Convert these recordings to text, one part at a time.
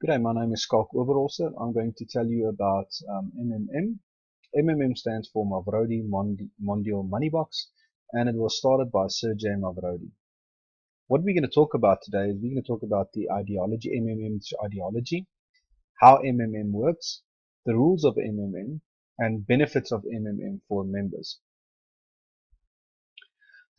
Good day, my name is Skalk Oberholzer. I'm going to tell you about MMM. MMM stands for Mavrodi Mondial Money Box, and it was started by Sergey Mavrodi. What we're going to talk about today is we're going to talk about the ideology, MMM's ideology, how MMM works, the rules of MMM, and benefits of MMM for members.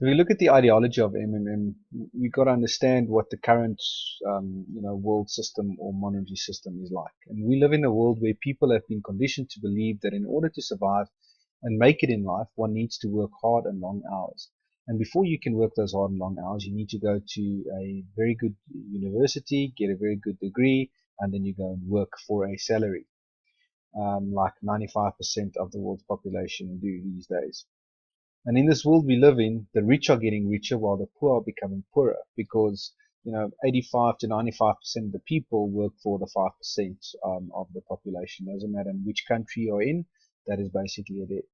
If we look at the ideology of MMM, we've got to understand what the current, world system or monetary system is like. And we live in a world where people have been conditioned to believe that in order to survive and make it in life, one needs to work hard and long hours. And before you can work those hard and long hours, you need to go to a very good university, get a very good degree, and then you go and work for a salary, like 95% of the world's population do these days. And in this world we live in, the rich are getting richer while the poor are becoming poorer because 85 to 95% of the people work for the 5% of the population. Doesn't matter in which country you're in, that is basically it.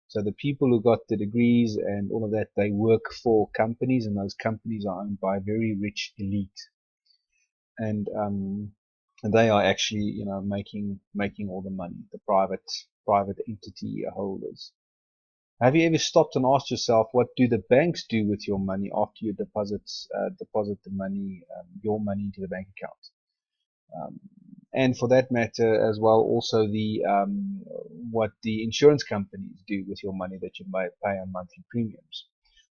So the people who got the degrees and all of that, they work for companies, and those companies are owned by a very rich elite. And they are actually making all the money, the private entity holders. Have you ever stopped and asked yourself, what do the banks do with your money after you deposit the money, your money into the bank account? And for that matter as well, also what the insurance companies do with your money that you may pay on monthly premiums.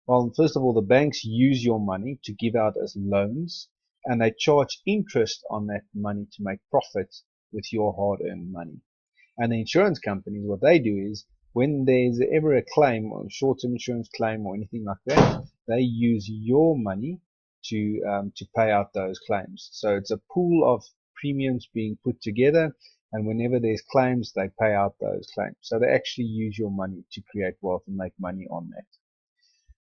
Well, first of all, the banks use your money to give out as loans, and they charge interest on that money to make profit with your hard-earned money. And the insurance companies, what they do is, when there's ever a claim or a short-term insurance claim or anything like that, they use your money to pay out those claims. So it's a pool of premiums being put together, and whenever there's claims, they pay out those claims. So they actually use your money to create wealth and make money on that.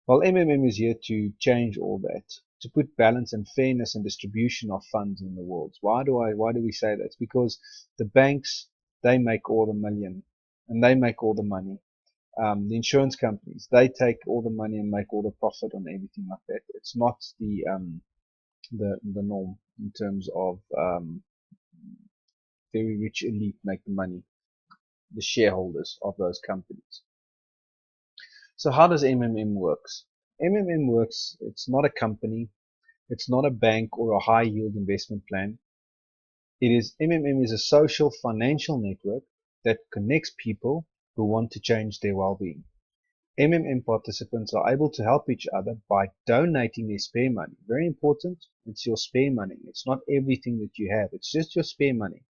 Well, MMM is here to change all that, to put balance and fairness and distribution of funds in the world. Why do we say that? It's because the banks, they make all the million and they make all the money. The insurance companies, they take all the money and make all the profit on everything like that. It's not the norm in terms of very rich elite make the money, the shareholders of those companies. So how does MMM works? MMM works, it's not a company, it's not a bank or a high yield investment plan. MMM is a social financial network that connects people who want to change their well-being. MMM participants are able to help each other by donating their spare money. Very important, it's your spare money. It's not everything that you have, it's just your spare money.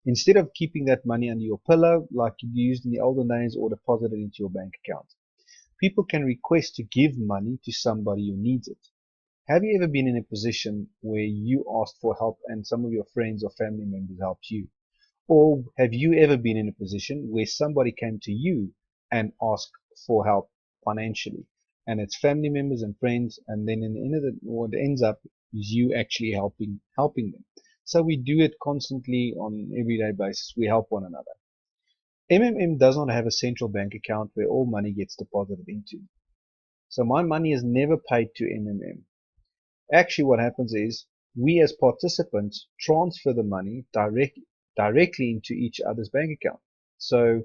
Instead of keeping that money under your pillow like you used in the olden days or deposit it into your bank account. People can request to give money to somebody who needs it. Have you ever been in a position where you asked for help and some of your friends or family members helped you? Or have you ever been in a position where somebody came to you and asked for help financially? And it's family members and friends, and then in the end of what ends up is you actually helping them. So we do it constantly on an everyday basis. We help one another. MMM does not have a central bank account where all money gets deposited into. So my money is never paid to MMM. Actually, what happens is we as participants transfer the money directly into each other's bank account. So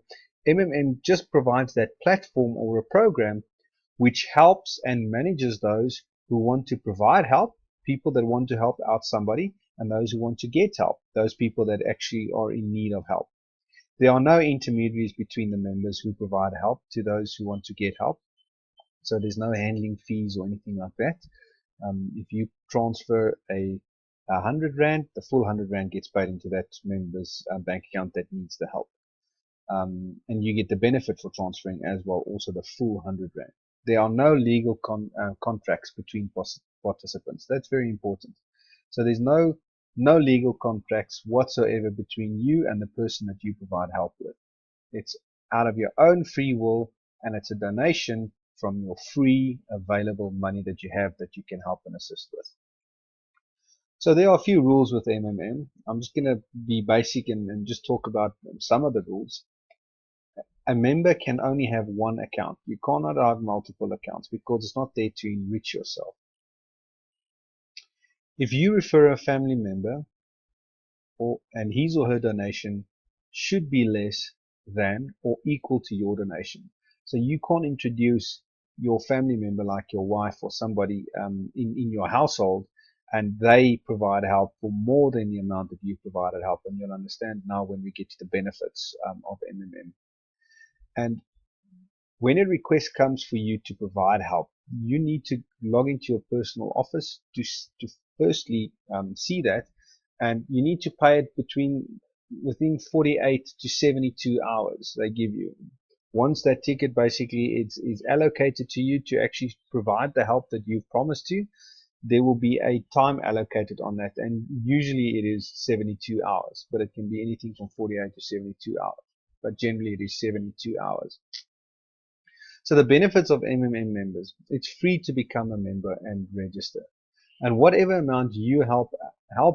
MMM just provides that platform or a program which helps and manages those who want to provide help, people that want to help out somebody, and those who want to get help, those people that actually are in need of help. There are no intermediaries between the members who provide help to those who want to get help. So there's no handling fees or anything like that. If you transfer a 100 Rand, the full 100 Rand gets paid into that member's bank account that needs the help. And you get the benefit for transferring as well, also the full 100 Rand. There are no legal contracts between participants. That's very important. So there's no legal contracts whatsoever between you and the person that you provide help with. It's out of your own free will, and it's a donation from your free available money that you have that you can help and assist with. So there are a few rules with MMM. I'm just going to be basic and just talk about some of the rules. A member can only have one account. You cannot have multiple accounts because it's not there to enrich yourself. If you refer a family member and his or her donation should be less than or equal to your donation. So you can't introduce your family member, like your wife or somebody in your household, and they provide help for more than the amount that you provided help. And you'll understand now when we get to the benefits of MMM. And when a request comes for you to provide help, you need to log into your personal office to firstly see that, and you need to pay it within 48 to 72 hours they give you. Once that ticket basically is allocated to you to actually provide the help that you've promised to, there will be a time allocated on that, and usually it is 72 hours, but it can be anything from 48 to 72 hours, but generally it is 72 hours. So the benefits of MMM members: it's free to become a member and register. And whatever amount you help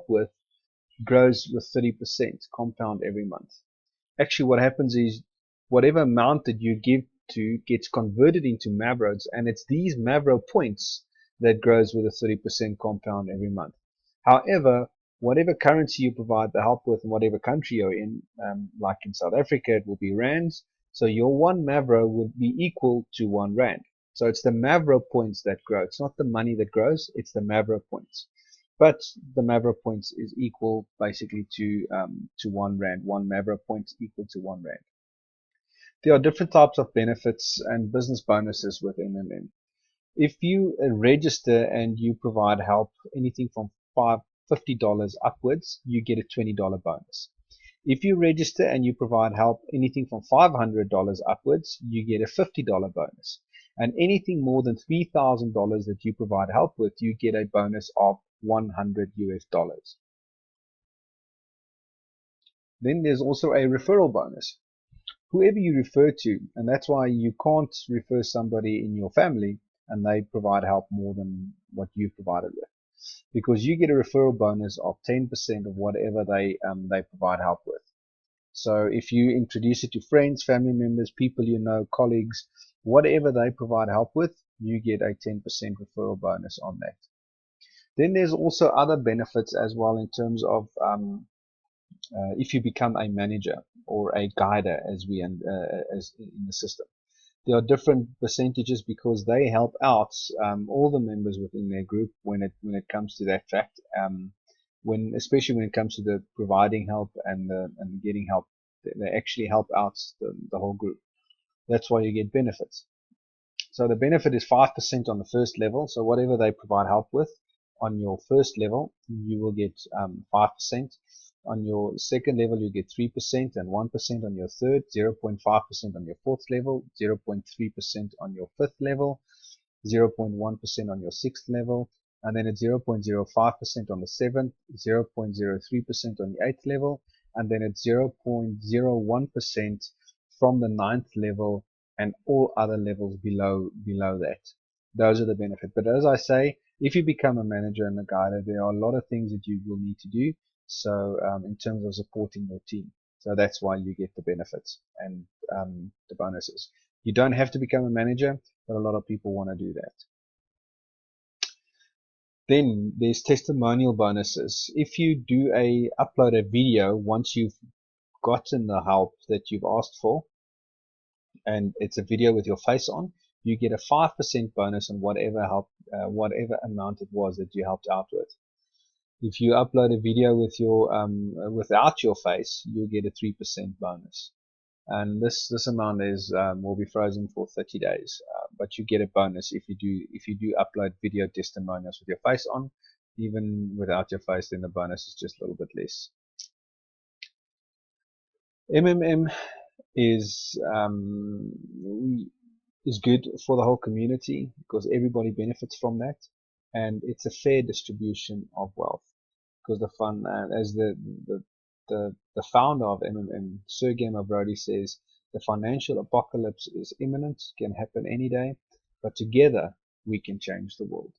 with grows with 30% compound every month. Actually, what happens is whatever amount that you give to gets converted into Mavrodes, and it's these Mavro points that grows with a 30% compound every month. However, whatever currency you provide the help with in whatever country you're in, like in South Africa, it will be rands. So your one Mavro would be equal to 1 rand. So it's the Mavro points that grow. It's not the money that grows, it's the Mavro points. But the Mavro points is equal basically to 1 rand. 1 Mavro point equal to 1 rand. There are different types of benefits and business bonuses with MMM. If you register and you provide help anything from $50 upwards, you get a $20 bonus. If you register and you provide help anything from $500 upwards, you get a $50 bonus. And anything more than $3,000 that you provide help with, you get a bonus of $100 US. Then there's also a referral bonus. Whoever you refer to, and that's why you can't refer somebody in your family and they provide help more than what you provided with, because you get a referral bonus of 10% of whatever they provide help with. So if you introduce it to friends, family members, people you know, colleagues, whatever they provide help with, you get a 10% referral bonus on that. Then there's also other benefits as well in terms of if you become a manager or a guider, as in the system. There are different percentages because they help out all the members within their group when it comes to that fact. Especially when it comes to the providing help and the getting help, they actually help out the whole group. That's why you get benefits. So the benefit is 5% on the first level. So whatever they provide help with on your first level, you will get 5%. On your second level, you get 3% and 1% on your third, 0.5% on your fourth level, 0.3% on your fifth level, 0.1% on your sixth level, and then at 0.05% on the seventh, 0.03% on the eighth level, and then at 0.01% from the ninth level, and all other levels below that. Those are the benefits. But as I say, if you become a manager and a guider, there are a lot of things that you will need to do. So in terms of supporting your team, so that's why you get the benefits and the bonuses. You don't have to become a manager, but a lot of people want to do that. Then there's testimonial bonuses. If you do upload a video once you've gotten the help that you've asked for, and it's a video with your face on, you get a 5% bonus on whatever whatever amount it was that you helped out with. If you upload a video with your without your face, you'll get a 3% bonus, and this amount will be frozen for 30 days. But you get a bonus if you do upload video testimonials with your face on. Even without your face, then the bonus is just a little bit less. MMM is good for the whole community because everybody benefits from that, and it's a fair distribution of wealth. Because as the founder of MMM, Sergey Mavroди, says, the financial apocalypse is imminent, can happen any day, but together we can change the world.